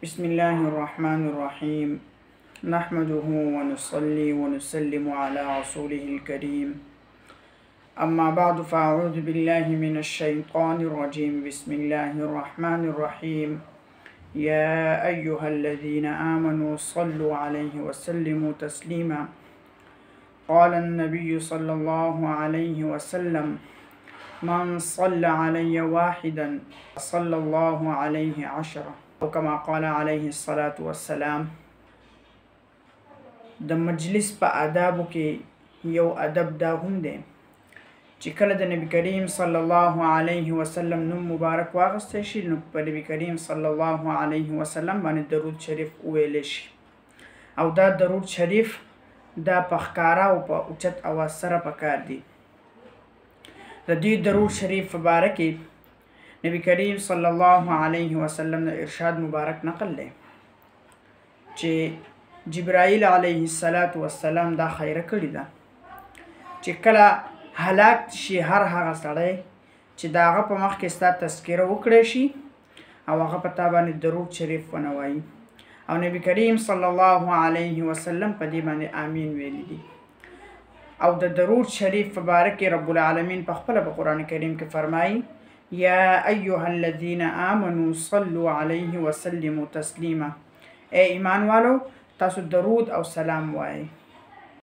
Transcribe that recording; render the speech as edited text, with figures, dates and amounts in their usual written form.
بسم الله الرحمن الرحيم نحمده ونصلي ونسلم على رسوله الكريم أما بعد فأعوذ بالله من الشيطان الرجيم بسم الله الرحمن الرحيم يا أيها الذين آمنوا صلوا عليه وسلموا تسليما قال النبي صلى الله عليه وسلم من صلى علي واحدا صلى الله عليه عشرة او كما قال عليه الصلاة والسلام. د مجلس په آدابو کې یو ادب دا هم دی چې کله د نبی کریم صلی الله علیه وسلم نوم مبارک واغستی شي نو په نبی کریم صلی الله علیه وسلم باندې درود شریف وویلی شي او دا درود شریف دا په ښکاره او په اوچت اواز سره پکار دی. د دې درود شریف په باره کې نبی کریم صلی الله علیه وسلم د ارشاد مبارک نقل دی چې جبرائیل علیه السلام دا خیره کړې ده چې کله هلاک شي هر هغه سړی چې د هغه په مخ کې ستا تذکره وکړی شي او هغه په تا باندې درود شریف ونه وایي او نبی کریم صلی الله علیه وسلم په دې باندې آمین ویلی دي. او د درود شریف په باره کې رب العالمین په خپله په قرآن کریم کې فرمایي یا ایها الذین آمنوا صلوا علیه وسلموا تسلیما، ای ایمان والو تاسو درود او سلام وایئ.